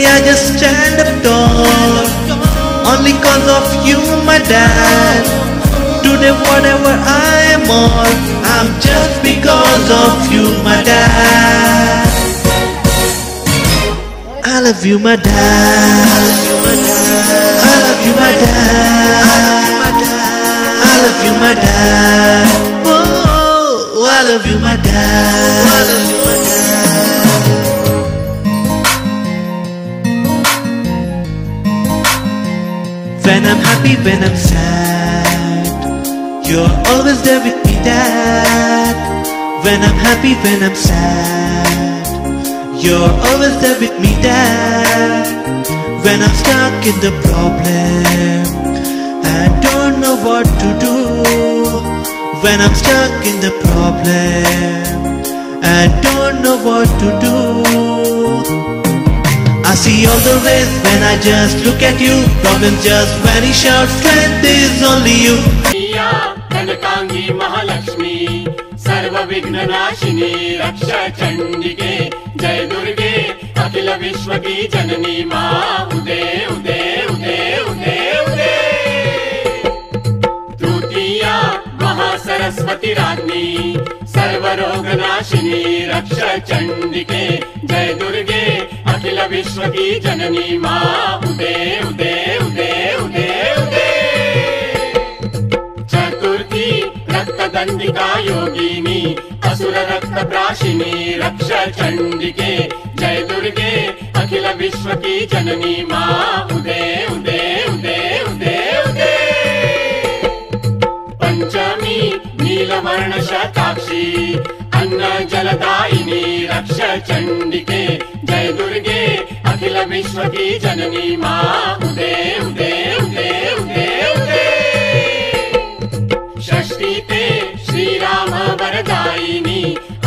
I just stand up tall, only cause of you, my dad. Today whatever I am all, I'm just because of you, my dad. I love you, my dad. I love you, my dad. I love you, my dad. Oh, I love you, my dad. I love you, my dad. When I'm happy, when I'm sad, you're always there with me, Dad. When I'm happy, when I'm sad, you're always there with me, Dad. When I'm stuck in the problem, I don't know what to do. When I'm stuck in the problem, I don't know what to do. I see all the ways when I just look at you. Problems just vanish out, strength is only you. कनकांगी Mahalakshmi सर्व विघ्न नाशिनी रक्षा चंडिके जय दुर्गे अखिल विश्व की जननी माँ उदे उदे उदे उदे उदे। तृतीया महासरस्वती राज्ञी सर्व रोग नाशिनी रक्षा चंडिके जय दुर्गे अखिल विश्व की जननी माँ उदे उदे उदे उदे उदे। चतुर्थी रक्तदंडिका योगिनी असुर रक्त प्राशिनी रक्षा चंडिके जय दुर्गे अखिल विश्व की जननी माँ उदे उदे उदे उदे उदे। पंचमी नीलवर्ण शताक्षी अन्न जलदायिनी रक्षा चंडिके जय दुर्गे अखिल विश्व की जननी माँ उदे उदे उदे उदे उदे। षष्ठी ते श्री राम वरदायिनी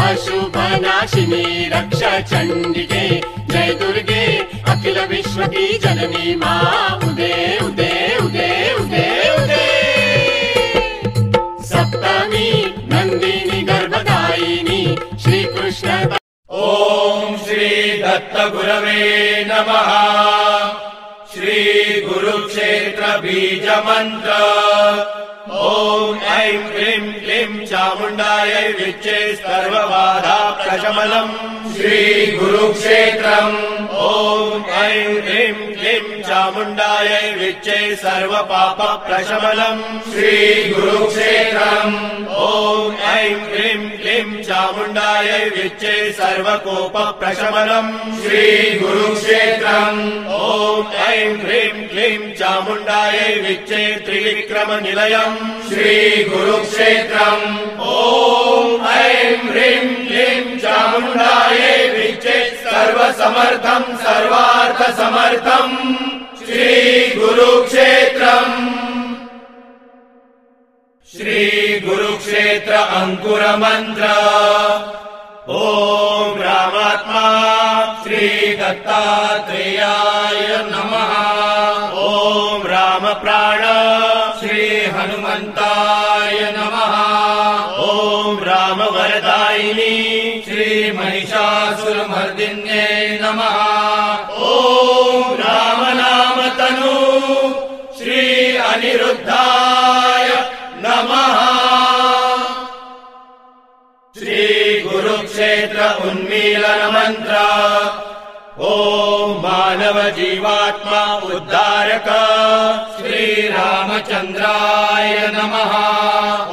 अशुभ नाशिनी रक्षा चंडिके जय दुर्गे अखिल विश्व की जननी माँ उदे उदे उदे उदे उदे। सप्तमी नंदिनी गर्भदायिनी श्री कृष्ण। ओम श्री दत्त गुरवे नमः। श्री कुरुक्षेत्र बीज मंत्र। ओम ऐं क्लीं क्लीं चामुंडायै विच्चे सर्वबाधा प्रशमनम्। श्री कुरुक्षेत्रम्। ओम ऐं क्लीं क्लीं चामुंडायै विच्चे सर्व पाप प्रशमनम्। श्री कुरुक्षेत्रम्। ओम ऐं क्लीं क्लीं चामुंडायै विच्चे सर्व कोप प्रशमनम्। श्री कुरुक्षेत्रम्। ओम ऐं क्लीं क्लीं चामुंडायै विच्चे त्रिविक्रम निलयम्। श्री कुरुक्षेत्रम्। ओम ऐं ह्रीं क्लीं चामुंडायै विच्चे सर्व समर्थम् सर्वार्थ समर्थम्। श्री कुरुक्षेत्रम्। श्री कुरुक्षेत्र अंकुर मंत्र। ओम रामात्मा श्री दत्तात्रेयाय नमः। ओम राम प्राण श्री हनुमंताय नमः। ओम राम वरदायिनी श्री महिषासुरमर्दिन्ये नमः। ओम राम नाम तनु श्री अनिरुद्धाय नमः। श्री कुरुक्षेत्र उन्मीलन मंत्र। ओम मानव जीवात्मा उद्धारक श्री रामचंद्राय नमः।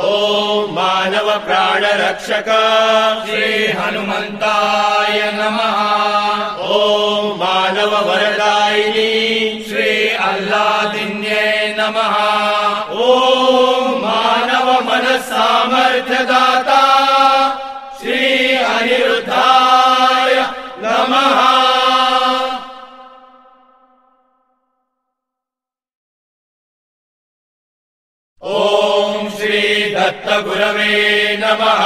ओम मानव प्राण रक्षक श्री हनुमंताय नमः। ओम मानव वरदायिनी श्री अल्लादिन्ये नमः। ओम मानव मन सामर्थ्य दाता श्री अनिरुद्धाय नमः। ओम श्री दत्त गुरवे नमः।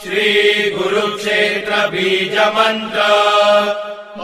श्री कुरुक्षेत्र बीज मंत्र।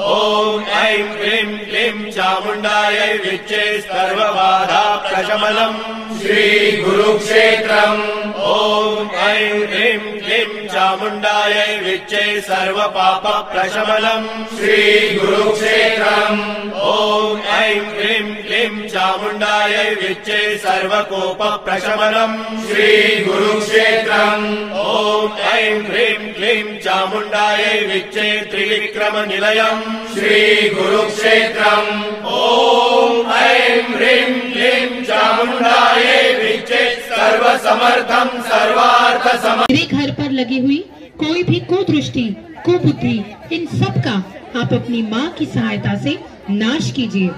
ओम ऐं क्लीं क्लीं चामुंडायै विच्चे सर्वबाधा प्रशमनम्। श्री गुरुक्षेत्रम् ॐ ऐं ह्रीं क्लीं चामुण्डायै विच्चे सर्वपापप्रशमनम् श्री गुरुक्षेत्रम् ॐ ऐं ह्रीं क्लीं चामुण्डायै विच्चे सर्वकोपप्रशमनम् श्री गुरुक्षेत्रम् ॐ ऐं ह्रीं क्लीं चामुण्डायै विच्चे त्रिविक्रमनिलयम् श्री गुरुक्षेत्रम् ॐ ऐं ह्रीं क्लीं चामुण्डायै विच्चे सर्वसमर्थम् सर्वार्थसमर्थम्। मेरे घर पर लगी हुई कोई भी कुदृष्टि कुबुद्धि इन सब का आप अपनी माँ की सहायता से नाश कीजिए।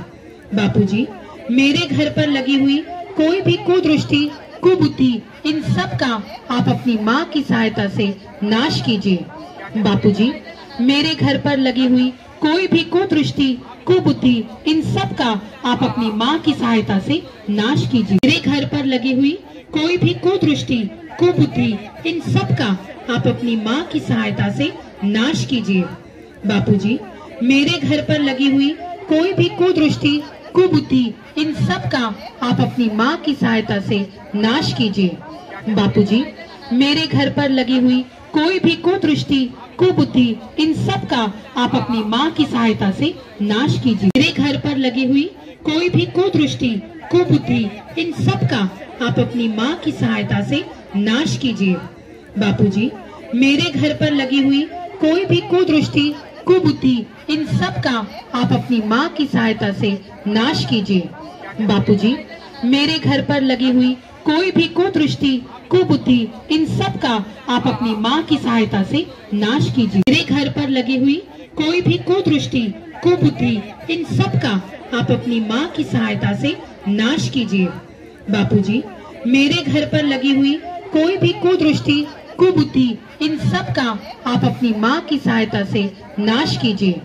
बापूजी, मेरे घर पर लगी हुई कोई भी कुदृष्टि कुबुद्धि इन सब का आप अपनी माँ की सहायता से नाश कीजिए। बापूजी, मेरे घर पर लगी हुई कोई भी कुदृष्टि कुबुद्धि इन सब का आप अपनी माँ की सहायता से नाश कीजिए। मेरे घर पर लगी हुई कोई भी कुदृष्टि कुबुद्धि इन सब का आप अपनी माँ की सहायता से नाश कीजिए। बापूजी, मेरे घर पर लगी हुई कोई भी कुदृष्टि कुबुद्धि इन सब का आप अपनी माँ की सहायता से नाश कीजिए। बापूजी, मेरे घर पर लगी हुई कोई भी कुदृष्टि कुबुद्धि इन सब का आप अपनी माँ की सहायता से नाश कीजिए। मेरे घर पर लगी हुई कोई भी कुदृष्टि कुबुद्धि इन सब का आप अपनी माँ की सहायता से नाश कीजिए। बापूजी, मेरे घर पर लगी हुई कोई भी कुदृष्टि कुबुद्धि इन सब का आप अपनी माँ की सहायता से नाश कीजिए। बापूजी, मेरे घर पर लगी हुई कोई भी कुदृष्टि कुबुद्धि इन सब का आप अपनी माँ की सहायता से नाश कीजिए। मेरे घर पर लगी हुई कोई भी कुदृष्टि कुबुद्धि इन सब का आप अपनी माँ की सहायता से नाश कीजिए। बापूजी, मेरे घर पर लगी हुई कोई भी कुदृष्टि कुबुद्धि इन सब का आप अपनी माँ की सहायता से नाश कीजिए।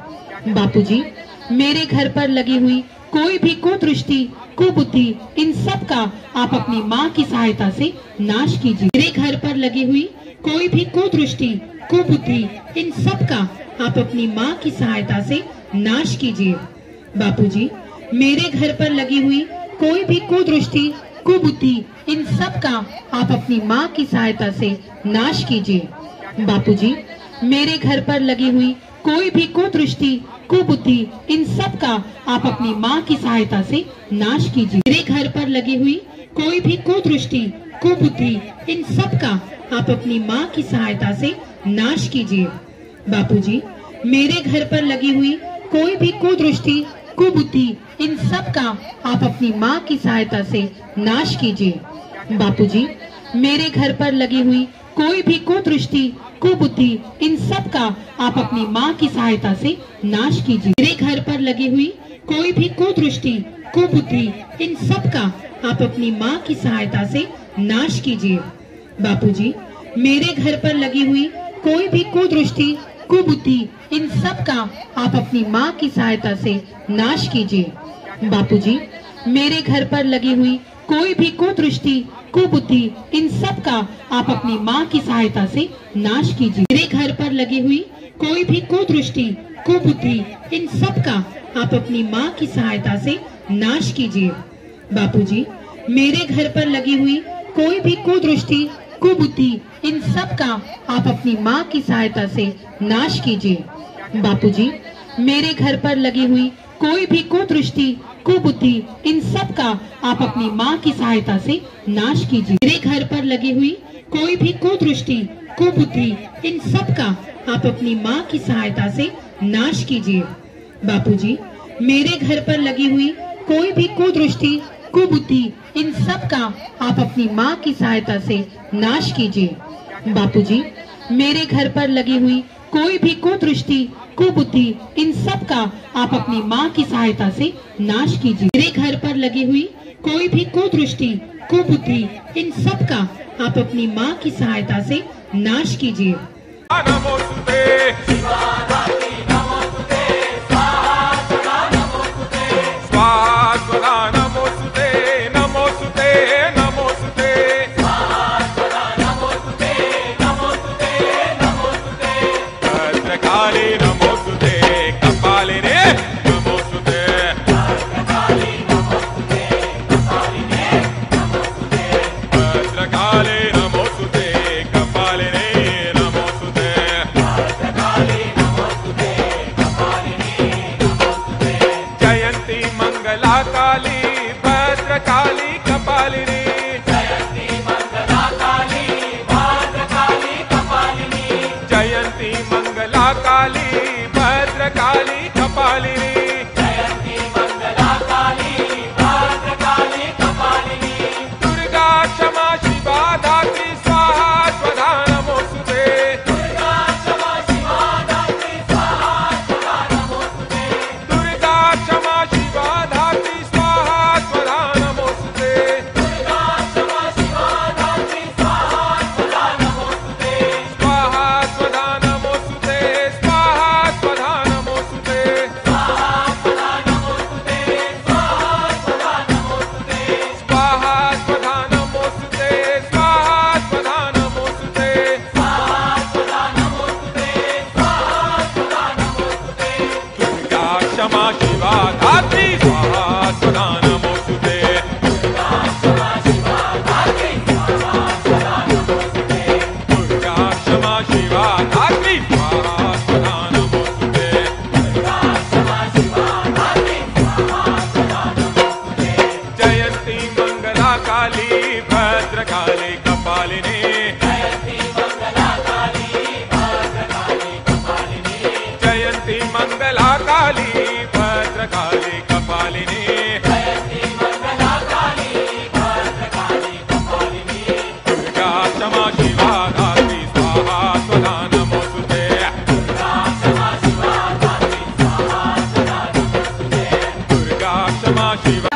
बापूजी, मेरे घर पर लगी हुई कोई भी कुदृष्टि कुबुद्धि इन सब का आप अपनी माँ की सहायता से नाश कीजिए। मेरे घर पर लगी हुई कोई भी कुदृष्टि कुबुद्धि इन सब का आप अपनी माँ की सहायता से नाश कीजिए। बापूजी, मेरे घर पर लगी हुई कोई भी कुदृष्टि कुबुद्धि इन सब का आप अपनी माँ की सहायता से नाश कीजिए। बापूजी, मेरे घर पर लगी हुई कोई भी कुदृष्टि कुबुद्धि इन सब का आप अपनी माँ की सहायता से नाश कीजिए। मेरे घर पर लगी हुई कोई भी कुदृष्टि कुबुद्धि इन सब का आप अपनी माँ की सहायता से नाश कीजिए। बापूजी, मेरे घर पर लगी हुई कोई भी कुदृष्टि कुबुद्धि इन सब का आप अपनी माँ की सहायता से नाश कीजिए। बापूजी, मेरे घर पर लगी हुई कोई भी कुदृष्टि कुबुद्धि इन सब का आप अपनी माँ की सहायता से नाश कीजिए। मेरे घर पर लगी हुई कोई भी कुदृष्टि कुबुद्धि इन सब का आप अपनी माँ की सहायता से नाश कीजिए। बापूजी, मेरे घर पर लगी हुई कोई भी कुदृष्टि कुबुद्धि इन सब का आप अपनी माँ की सहायता से नाश कीजिए। बापूजी, मेरे घर पर लगी हुई कोई भी कुदृष्टि कुबुद्धि इन सब का आप अपनी माँ की सहायता से नाश कीजिए। मेरे घर पर लगी हुई कोई भी कुदृष्टि कुबुद्धि इन सब का आप अपनी माँ की सहायता से नाश कीजिए। बापूजी, मेरे घर पर लगी हुई कोई भी कुदृष्टि कुबुद्धि इन सब का आप अपनी माँ की सहायता से नाश कीजिए। बापूजी, मेरे घर पर लगी हुई कोई भी कुदृष्टि कुबुद्धि इन सब का आप अपनी माँ की सहायता से नाश कीजिए। मेरे घर पर लगी हुई कोई भी कुदृष्टि कुबुद्धि इन सब का आप अपनी माँ की सहायता से नाश कीजिए। बापूजी, मेरे घर पर लगी हुई कोई भी कुदृष्टि कुबुद्धि इन सब का आप अपनी माँ की सहायता से नाश कीजिए। बापूजी, मेरे घर पर लगी हुई कोई भी कुदृष्टि कुबुद्धि इन सब का आप अपनी माँ की सहायता से नाश कीजिए। मेरे घर पर लगी हुई कोई भी कुदृष्टि कुबुद्धि इन सब का आप अपनी माँ की सहायता से नाश कीजिए। भद्रकाली कपालिनी जयंती मंगला काली भद्रकाली कपालिनी दुर्गा क्षमा शिवा धात्री स्वाहा स्वधा नमोस्तुते दुर्गा क्षमा शिवा धात्री स्वाहा स्वधा नमोस्तुते दुर्गा क्षमा शिवा धात्री स्वाहा स्वधा नमोस्तुते दुर्गा क्षमा शिवा धात्री स्वाहा स्वधा नमोस्तुते स्वाहा स्वधा नमोस्तुते स्वाहा स्वधा नमोस्तुते स्वाहा स्वधा नमोस्तुते स्वाहा स्वधा नमोस्तुते स्वाहा स्वधा नमोस्तुते स्वाहा स्वधा नमोस्तुते स्वाहा स्वधा नमोस्तुते स्वाहा स्वधा नमोस्तुते दुर्गा क्षमा शिवा धात्री स्वाहा स्वधा नमोस्तुते दुर्गा क्षमा शिवा धात्री स्वाहा स्वधा नमोस्तुते दुर्गा क्षमा शिवा धात्री स्वाहा स्वधा नमोस्तुते दुर्गा क्षमा शिवा धात्री स्वाहा स्वधा नमोस्तुते जयंती मंगला काली भद्रकाली कपालिनी जयंती मंगला काली भद्रकाली कपालिनी जयंती मंगला काली भद्रकाली कपालिनी जयंती मंगला काली भद्रकाली कपालिनी दुर्गा क्षमा शिवा धात्री स्वाहा स्वधा नमोस्तुते दुर्गा क्षमा शिवा धात्री स्वाहा स्वधा नमोस्तुते दुर्गा क्षमा शिवा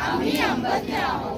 आम्ही अंबज्ञ आहोत